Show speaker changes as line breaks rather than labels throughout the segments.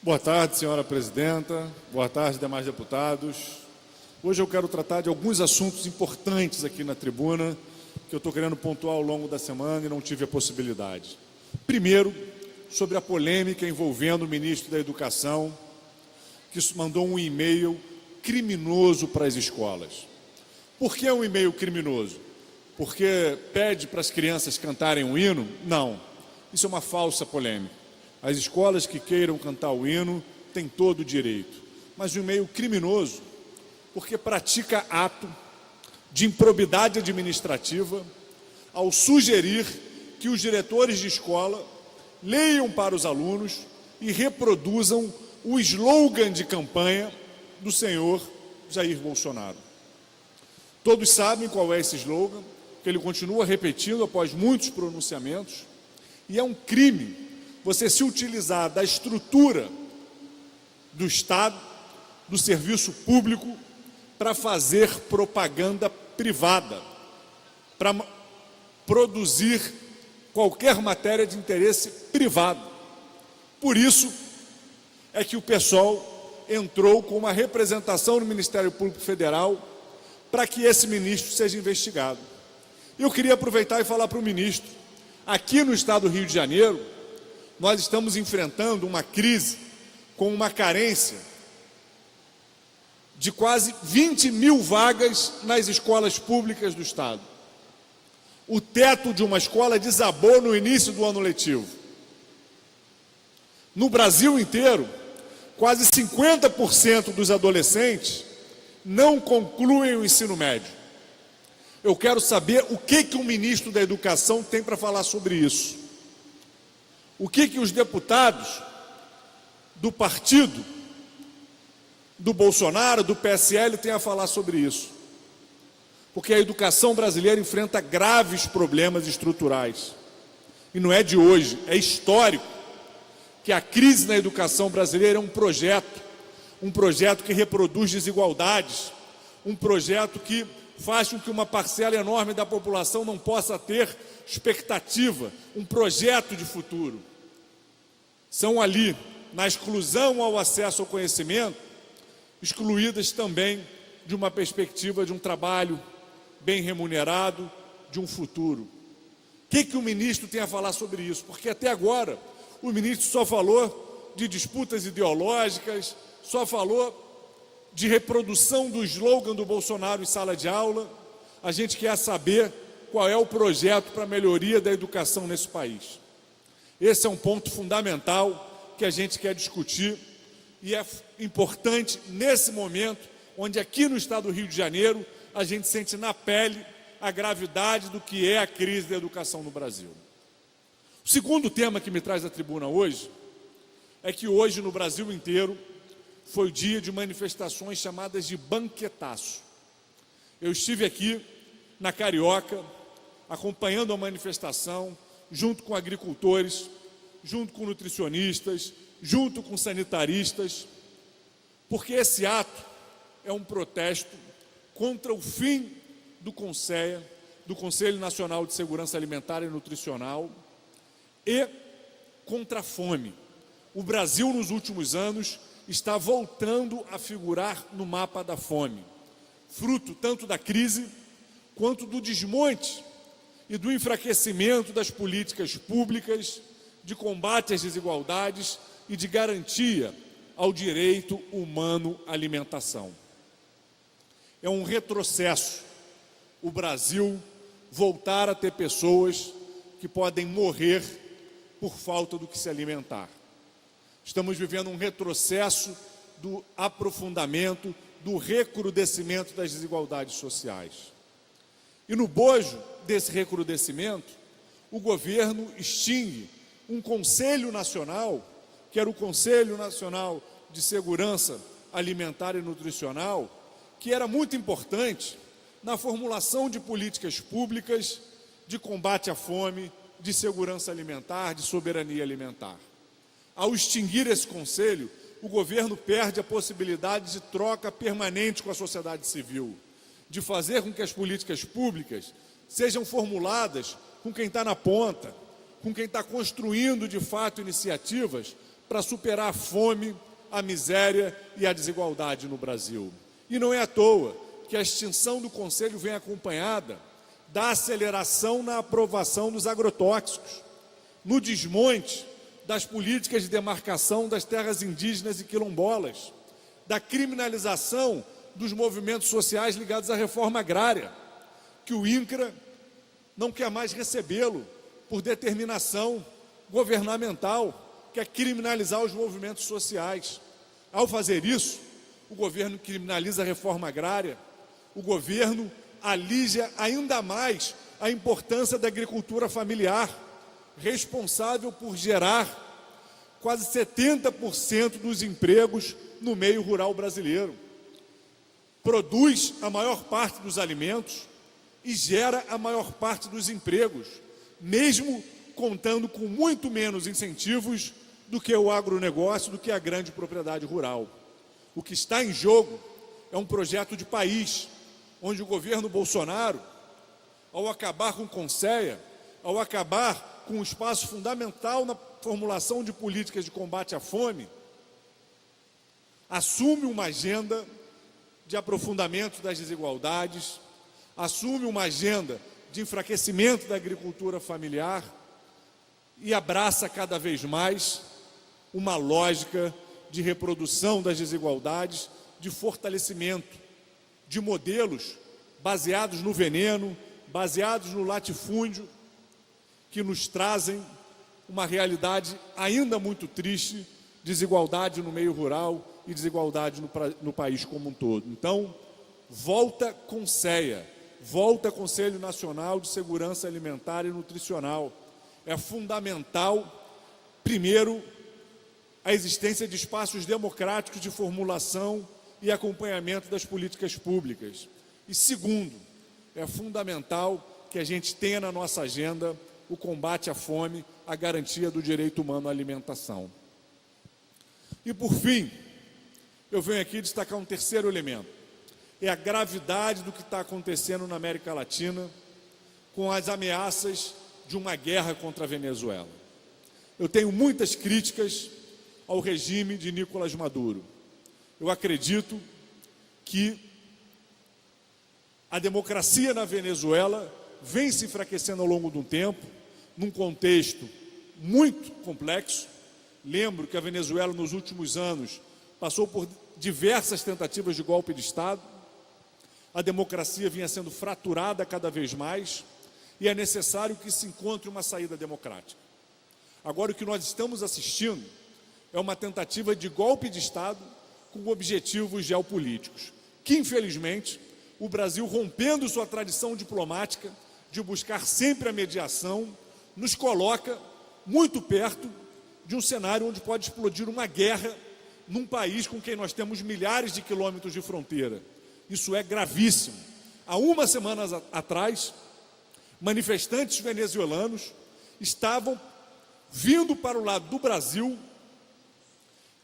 Boa tarde, senhora presidenta. Boa tarde, demais deputados. Hoje eu quero tratar de alguns assuntos importantes aqui na tribuna que eu estou querendo pontuar ao longo da semana e não tive a possibilidade. Primeiro, sobre a polêmica envolvendo o ministro da Educação, que mandou um e-mail criminoso para as escolas. Por que um e-mail criminoso? Porque pede para as crianças cantarem um hino? Não. Isso é uma falsa polêmica. As escolas que queiram cantar o hino têm todo o direito. Mas um e-mail criminoso, porque pratica ato de improbidade administrativa ao sugerir que os diretores de escola leiam para os alunos e reproduzam o slogan de campanha do senhor Jair Bolsonaro. Todos sabem qual é esse slogan, que ele continua repetindo após muitos pronunciamentos, e é um crime você se utilizar da estrutura do Estado, do serviço público, para fazer propaganda privada, para produzir qualquer matéria de interesse privado. Por isso é que o PSOL entrou com uma representação no Ministério Público Federal para que esse ministro seja investigado. Eu queria aproveitar e falar para o ministro, aqui no estado do Rio de Janeiro, nós estamos enfrentando uma crise com uma carência de quase 20 mil vagas nas escolas públicas do estado. O teto de uma escola desabou no início do ano letivo. No Brasil inteiro, quase 50% dos adolescentes não concluem o ensino médio. Eu quero saber o que o ministro da Educação tem para falar sobre isso. O que os deputados do partido do Bolsonaro, do PSL, têm a falar sobre isso. Porque a educação brasileira enfrenta graves problemas estruturais. E não é de hoje, é histórico que a crise na educação brasileira é um projeto que reproduz desigualdades, um projeto que faz com que uma parcela enorme da população não possa ter expectativa, um projeto de futuro. São ali, na exclusão ao acesso ao conhecimento, excluídas também de uma perspectiva de um trabalho bem remunerado, de um futuro. O que o ministro tem a falar sobre isso? Porque até agora o ministro só falou de disputas ideológicas, só falou de reprodução do slogan do Bolsonaro em sala de aula. A gente quer saber qual é o projeto para a melhoria da educação nesse país. Esse é um ponto fundamental que a gente quer discutir e é importante nesse momento, onde aqui no estado do Rio de Janeiro a gente sente na pele a gravidade do que é a crise da educação no Brasil. O segundo tema que me traz à tribuna hoje é que hoje no Brasil inteiro foi o dia de manifestações chamadas de banquetaço. Eu estive aqui na Carioca, acompanhando a manifestação, junto com agricultores, junto com nutricionistas, junto com sanitaristas, porque esse ato é um protesto contra o fim do CONSEA, do Conselho Nacional de Segurança Alimentar e Nutricional, e contra a fome. O Brasil, nos últimos anos, está voltando a figurar no mapa da fome, fruto tanto da crise quanto do desmonte e do enfraquecimento das políticas públicas de combate às desigualdades e de garantia ao direito humano à alimentação. É um retrocesso o Brasil voltar a ter pessoas que podem morrer por falta do que se alimentar. Estamos vivendo um retrocesso do aprofundamento, do recrudescimento das desigualdades sociais. E no bojo desse recrudescimento, o governo extingue um Conselho Nacional, que era o Conselho Nacional de Segurança Alimentar e Nutricional, que era muito importante na formulação de políticas públicas de combate à fome, de segurança alimentar, de soberania alimentar. Ao extinguir esse conselho, o governo perde a possibilidade de troca permanente com a sociedade civil, de fazer com que as políticas públicas sejam formuladas com quem está na ponta, com quem está construindo de fato iniciativas para superar a fome, a miséria e a desigualdade no Brasil. E não é à toa que a extinção do Conselho vem acompanhada da aceleração na aprovação dos agrotóxicos, no desmonte das políticas de demarcação das terras indígenas e quilombolas, da criminalização dos movimentos sociais ligados à reforma agrária, que o INCRA não quer mais recebê-lo por determinação governamental, quer criminalizar os movimentos sociais. Ao fazer isso, o governo criminaliza a reforma agrária, o governo alija ainda mais a importância da agricultura familiar, responsável por gerar quase 70% dos empregos no meio rural brasileiro. Produz a maior parte dos alimentos e gera a maior parte dos empregos, mesmo contando com muito menos incentivos do que o agronegócio, do que a grande propriedade rural. O que está em jogo é um projeto de país, onde o governo Bolsonaro, ao acabar com o Conceia, ao acabar com um espaço fundamental na formulação de políticas de combate à fome, assume uma agenda de aprofundamento das desigualdades, assume uma agenda de enfraquecimento da agricultura familiar e abraça cada vez mais uma lógica de reprodução das desigualdades, de fortalecimento de modelos baseados no veneno, baseados no latifúndio, que nos trazem uma realidade ainda muito triste, desigualdade no meio rural e desigualdade no país como um todo. Então, volta Conceia, volta Conselho Nacional de Segurança Alimentar e Nutricional. É fundamental, primeiro, a existência de espaços democráticos de formulação e acompanhamento das políticas públicas. E segundo, é fundamental que a gente tenha na nossa agenda o combate à fome, a garantia do direito humano à alimentação. E por fim, eu venho aqui destacar um terceiro elemento. É a gravidade do que está acontecendo na América Latina com as ameaças de uma guerra contra a Venezuela. Eu tenho muitas críticas ao regime de Nicolás Maduro. Eu acredito que a democracia na Venezuela vem se enfraquecendo ao longo de um tempo, num contexto muito complexo. Lembro que a Venezuela, nos últimos anos, passou por diversas tentativas de golpe de Estado. A democracia vinha sendo fraturada cada vez mais e é necessário que se encontre uma saída democrática. Agora, o que nós estamos assistindo é uma tentativa de golpe de Estado com objetivos geopolíticos, que, infelizmente, o Brasil, rompendo sua tradição diplomática de buscar sempre a mediação, nos coloca muito perto de um cenário onde pode explodir uma guerra num país com quem nós temos milhares de quilômetros de fronteira. Isso é gravíssimo. Há uma semana atrás, manifestantes venezuelanos estavam vindo para o lado do Brasil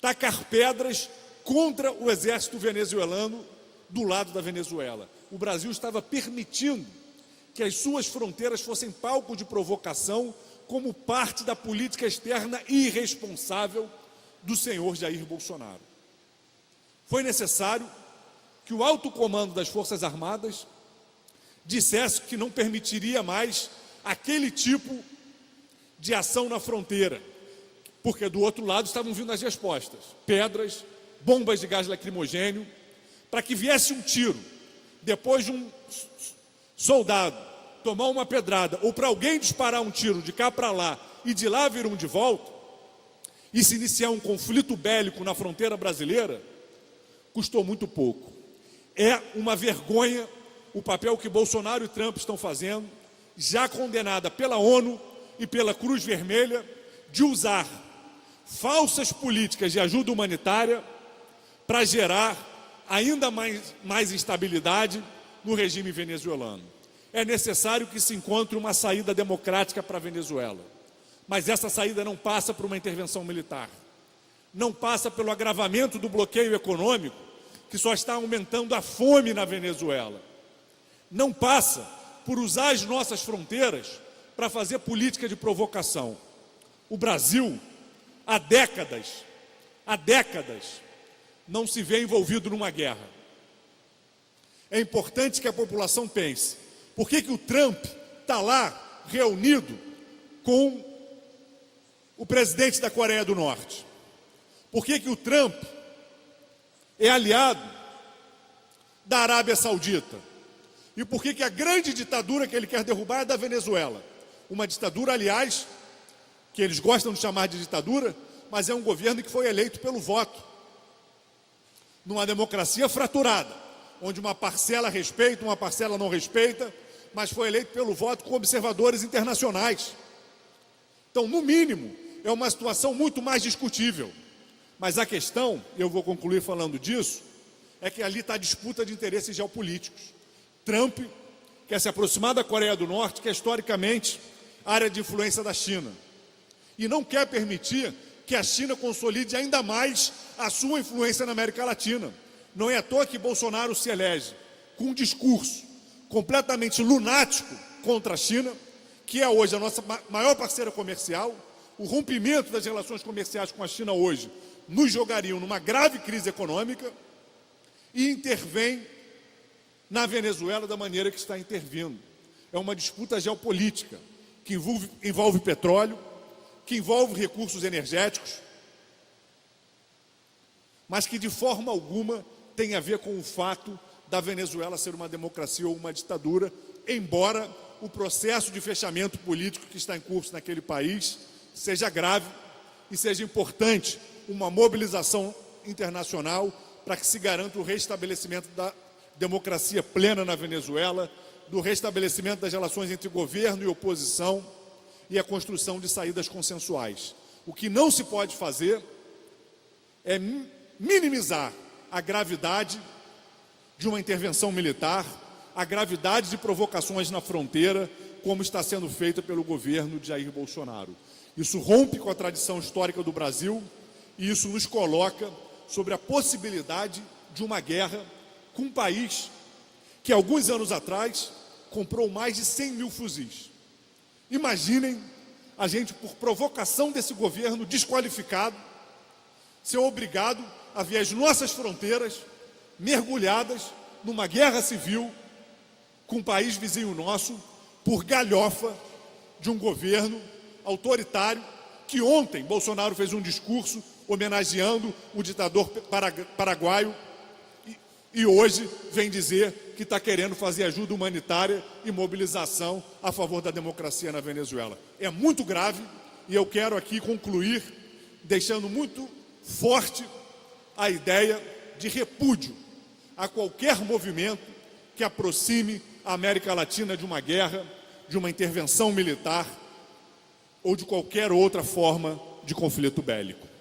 tacar pedras contra o exército venezuelano do lado da Venezuela. O Brasil estava permitindo que as suas fronteiras fossem palco de provocação como parte da política externa irresponsável do senhor Jair Bolsonaro. Foi necessário que o alto comando das Forças Armadas dissesse que não permitiria mais aquele tipo de ação na fronteira, porque do outro lado estavam vindo as respostas, pedras, bombas de gás lacrimogênio, para que viesse um tiro, depois de um soldado tomar uma pedrada, ou para alguém disparar um tiro de cá para lá, e de lá vir um de volta, e se iniciar um conflito bélico na fronteira brasileira, custou muito pouco. É uma vergonha o papel que Bolsonaro e Trump estão fazendo, já condenada pela ONU e pela Cruz Vermelha, de usar falsas políticas de ajuda humanitária para gerar ainda mais instabilidade no regime venezuelano. É necessário que se encontre uma saída democrática para a Venezuela, mas essa saída não passa por uma intervenção militar, não passa pelo agravamento do bloqueio econômico, que só está aumentando a fome na Venezuela, não passa por usar as nossas fronteiras para fazer política de provocação. O Brasil há décadas, não se vê envolvido numa guerra. É importante que a população pense, por que o Trump está lá reunido com o presidente da Coreia do Norte? Por que o Trump é aliado da Arábia Saudita? E por que a grande ditadura que ele quer derrubar é da Venezuela? Uma ditadura, aliás, que eles gostam de chamar de ditadura, mas é um governo que foi eleito pelo voto, numa democracia fraturada, onde uma parcela respeita, uma parcela não respeita, mas foi eleito pelo voto com observadores internacionais. Então, no mínimo, é uma situação muito mais discutível. Mas a questão, e eu vou concluir falando disso, é que ali está a disputa de interesses geopolíticos. Trump quer se aproximar da Coreia do Norte, que é historicamente área de influência da China, e não quer permitir que a China consolide ainda mais a sua influência na América Latina. Não é à toa que Bolsonaro se elege com um discurso completamente lunático contra a China, que é hoje a nossa maior parceira comercial. O rompimento das relações comerciais com a China hoje nos jogariam numa grave crise econômica, e intervém na Venezuela da maneira que está intervindo. É uma disputa geopolítica que envolve petróleo, que envolve recursos energéticos, mas que de forma alguma tem a ver com o fato da Venezuela ser uma democracia ou uma ditadura, embora o processo de fechamento político que está em curso naquele país seja grave e seja importante uma mobilização internacional para que se garanta o restabelecimento da democracia plena na Venezuela, do restabelecimento das relações entre governo e oposição e a construção de saídas consensuais. O que não se pode fazer é minimizar a gravidade de uma intervenção militar, a gravidade de provocações na fronteira, como está sendo feita pelo governo de Jair Bolsonaro. Isso rompe com a tradição histórica do Brasil e isso nos coloca sobre a possibilidade de uma guerra com um país que, alguns anos atrás, comprou mais de 100 mil fuzis. Imaginem a gente, por provocação desse governo desqualificado, ser obrigado a ver as nossas fronteiras mergulhadas numa guerra civil com um país vizinho nosso, por galhofa de um governo autoritário, que ontem Bolsonaro fez um discurso homenageando o ditador paraguaio e hoje vem dizer que está querendo fazer ajuda humanitária e mobilização a favor da democracia na Venezuela. É muito grave e eu quero aqui concluir deixando muito forte a ideia de repúdio a qualquer movimento que aproxime a América Latina de uma guerra, de uma intervenção militar ou de qualquer outra forma de conflito bélico.